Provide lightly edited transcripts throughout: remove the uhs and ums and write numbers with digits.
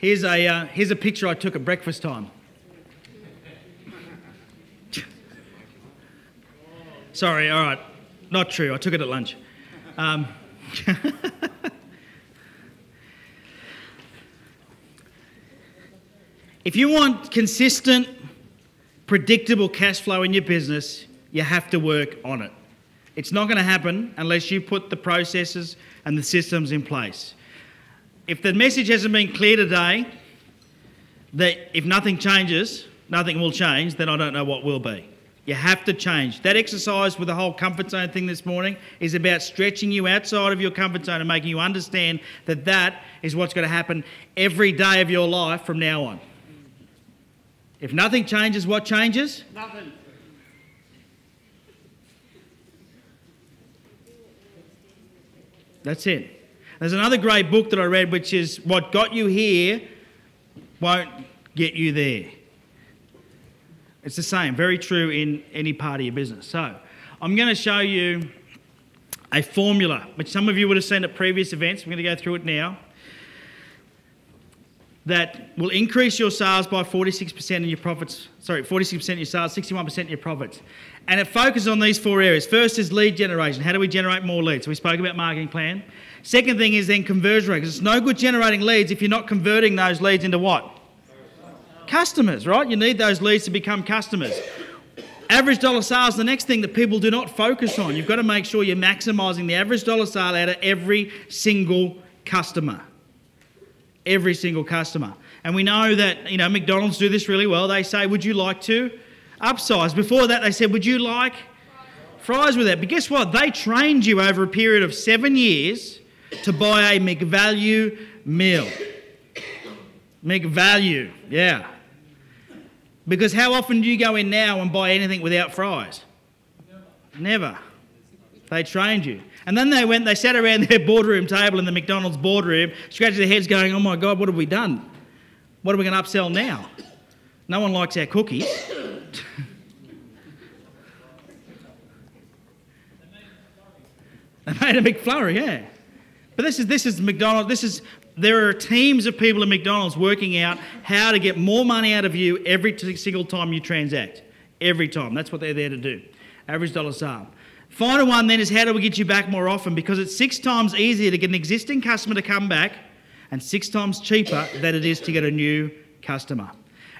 Here's a picture I took at breakfast time. Sorry, all right. Not true. I took it at lunch. If you want consistent, predictable cash flow in your business, you have to work on it. It's not going to happen unless you put the processes and the systems in place. If the message hasn't been clear today, that if nothing changes, nothing will change, then I don't know what will be. You have to change. That exercise with the whole comfort zone thing this morning is about stretching you outside of your comfort zone and making you understand that that is what's going to happen every day of your life from now on. If nothing changes, what changes? Nothing. That's it. There's another great book that I read, which is What Got You Here Won't Get You There. It's the same, very true in any part of your business. So I'm going to show you a formula, which some of you would have seen at previous events. We're going to go through it now. That will increase your sales by 46% in your profits. Sorry, 46% in your sales, 61% in your profits. And it focuses on these four areas. First is lead generation. How do we generate more leads? So we spoke about marketing plan. Second thing is then conversion rate. Because it's no good generating leads if you're not converting those leads into what? Customers, right? You need those leads to become customers. Average dollar sales, the next thing that people do not focus on. You've got to make sure you're maximising the average dollar sale out of every single customer. Every single customer. And we know that, McDonald's do this really well. They say, would you like to upsize? Before that, they said, would you like fries with that? But guess what? They trained you over a period of 7 years to buy a McValue meal. McValue, yeah. Because how often do you go in now and buy anything without fries? Never. They trained you. And then they sat around their boardroom table in the McDonald's boardroom, scratching their heads going, oh my God, what have we done? What are we going to upsell now? No one likes our cookies. They made a McFlurry, yeah. But this is McDonald's. There are teams of people at McDonald's working out how to get more money out of you every single time you transact. Every time. That's what they're there to do. Average dollar sale. Final one then is how do we get you back more often? Because it's 6 times easier to get an existing customer to come back and 6 times cheaper than it is to get a new customer.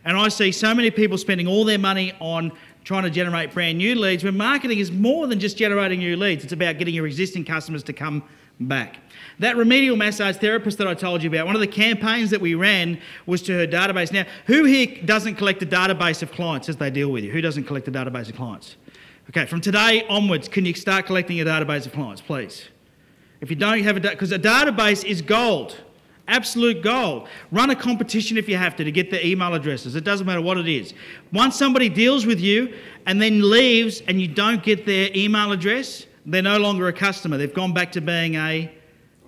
And I see so many people spending all their money on trying to generate brand new leads when marketing is more than just generating new leads. It's about getting your existing customers to come back. That remedial massage therapist that I told you about, one of the campaigns that we ran was to her database. Now, who here doesn't collect a database of clients as they deal with you? Who doesn't collect a database of clients? Okay, from today onwards, can you start collecting a database of clients, please? If you don't have because a database is gold, absolute gold. Run a competition if you have to get their email addresses. It doesn't matter what it is. Once somebody deals with you and then leaves and you don't get their email address, they're no longer a customer. They've gone back to being a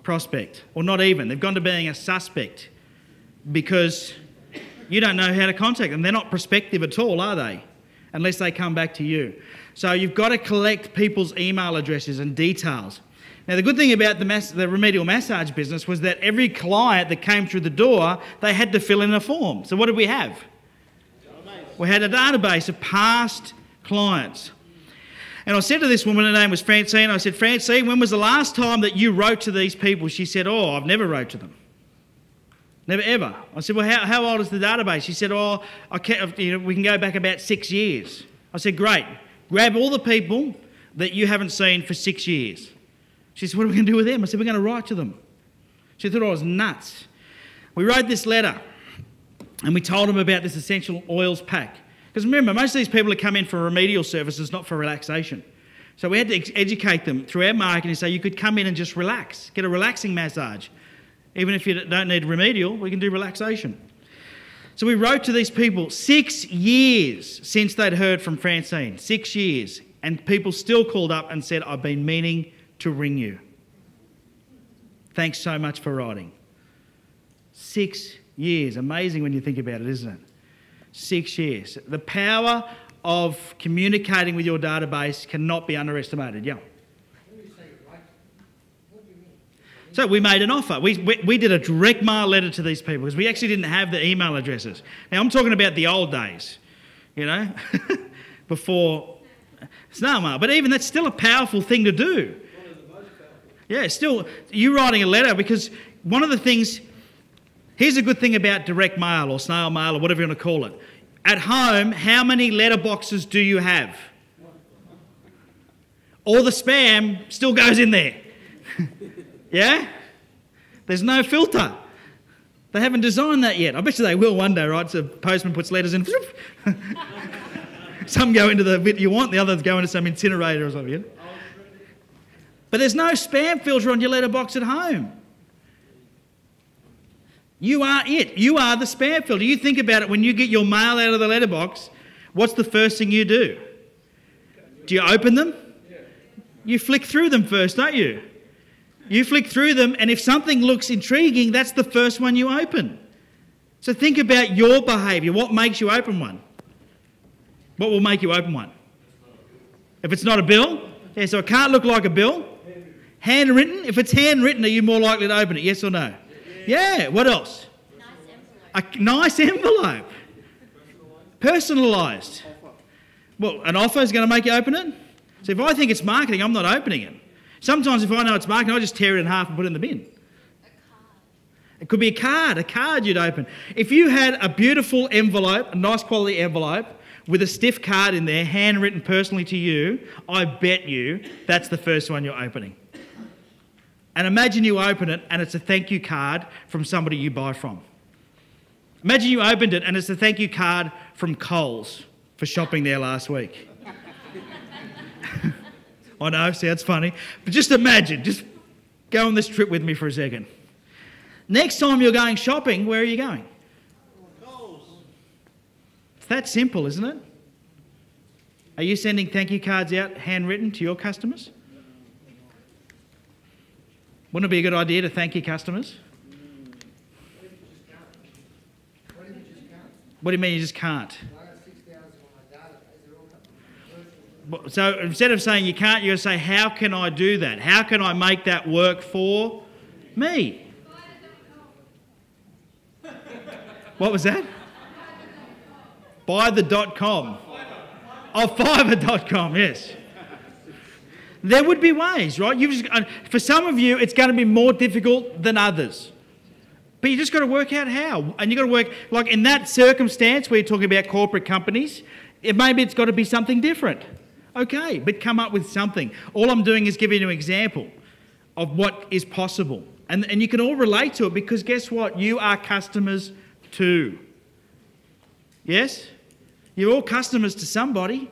prospect, or not even. They've gone to being a suspect because you don't know how to contact them. They're not prospective at all, are they? Unless they come back to you. So you've got to collect people's email addresses and details. Now, the good thing about the remedial massage business was that every client that came through the door, they had to fill in a form. So what did we have? We had a database of past clients. And I said to this woman, her name was Francine, I said, Francine, when was the last time that you wrote to these people? She said, oh, I've never wrote to them. Never, ever. I said, well, how old is the database? She said, oh, we can go back about 6 years. I said, great. Grab all the people that you haven't seen for 6 years. She said, what are we going to do with them? I said, we're going to write to them. She thought I was nuts. We wrote this letter and we told them about this essential oils pack. Because remember, most of these people that come in for remedial services, not for relaxation. So we had to educate them through our marketing and say you could come in and just relax, get a relaxing massage. Even if you don't need remedial, we can do relaxation. So we wrote to these people 6 years since they'd heard from Francine. 6 years. And people still called up and said, I've been meaning to ring you. Thanks so much for writing. 6 years. Amazing when you think about it, isn't it? 6 years. The power of communicating with your database cannot be underestimated. Yeah. So we made an offer. We did a direct mail letter to these people because we actually didn't have the email addresses. Now, I'm talking about the old days, you know, before snail mail. But even that's still a powerful thing to do. Yeah, still, you writing a letter, because one of the things, here's a good thing about direct mail or snail mail or whatever you want to call it. At home, how many letterboxes do you have? All the spam still goes in there. Yeah? There's no filter. They haven't designed that yet. I bet you they will one day, right? So the postman puts letters in. Some go into the bit you want, the others go into some incinerator or something. But there's no spam filter on your letterbox at home. You are it. You are the spam filter. You think about it, when you get your mail out of the letterbox, what's the first thing you do? Do you open them? You flick through them first, don't you? You flick through them, and if something looks intriguing, that's the first one you open. So think about your behaviour. What makes you open one? What will make you open one? If it's not a bill? Yeah, so it can't look like a bill. Handwritten? If it's handwritten, are you more likely to open it? Yes or no? Yeah. What else? A nice envelope. Personalised. Well, an offer is going to make you open it? So if I think it's marketing, I'm not opening it. Sometimes if I know it's marketing, I just tear it in half and put it in the bin. A card. It could be a card you'd open. If you had a beautiful envelope, a nice quality envelope, with a stiff card in there, handwritten personally to you, I bet you that's the first one you're opening. And imagine you open it and it's a thank you card from somebody you buy from. Imagine you opened it and it's a thank you card from Coles for shopping there last week. I know, sounds funny. But just imagine, just go on this trip with me for a second. Next time you're going shopping, where are you going? Coles. It's that simple, isn't it? Are you sending thank you cards out handwritten to your customers? Wouldn't it be a good idea to thank your customers? What do you mean you just can't? So instead of saying you can't, you're going to say, how can I do that? How can I make that work for me? What was that? Buy the .com. Oh, Fiverr.com, yes. There would be ways, right? For some of you, it's going to be more difficult than others. But you just got to work out how. And you've got to work, like in that circumstance where you're talking about corporate companies, maybe it's got to be something different. Okay, but come up with something. All I'm doing is giving you an example of what is possible. And you can all relate to it, because guess what? You are customers too. Yes? You're all customers to somebody.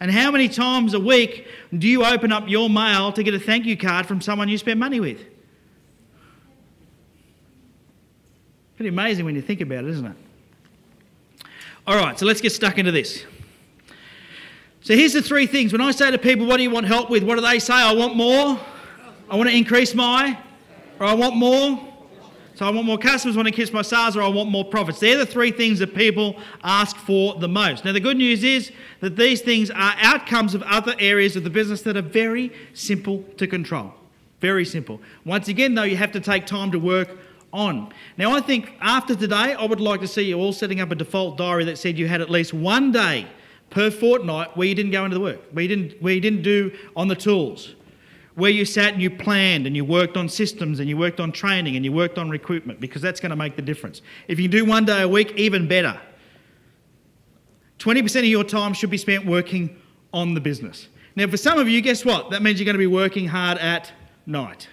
And how many times a week do you open up your mail to get a thank you card from someone you spend money with? Pretty amazing when you think about it, isn't it? All right, so let's get stuck into this. So here's the three things. When I say to people, what do you want help with? What do they say? I want more. I want to increase or I want more. So I want more customers, I want to increase my sales, or I want more profits. They're the three things that people ask for the most. Now, the good news is that these things are outcomes of other areas of the business that are very simple to control. Very simple. Once again, though, you have to take time to work on. Now, I think after today, I would like to see you all setting up a default diary that said you had at least one day per fortnight where you didn't go into the work, where you didn't do on the tools, where you sat and you planned and you worked on systems and you worked on training and you worked on recruitment, because that's going to make the difference. If you do one day a week, even better. 20% of your time should be spent working on the business. Now, for some of you, guess what? That means you're going to be working hard at night.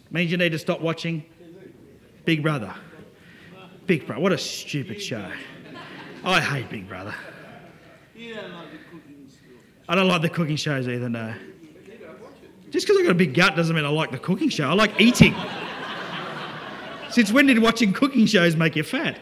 It means you need to stop watching Big Brother. Big Brother, what a stupid show. I hate Big Brother. You don't like the cooking show. I don't like the cooking shows either, no. Just because I've got a big gut doesn't mean I like the cooking show. I like eating. Since when did watching cooking shows make you fat?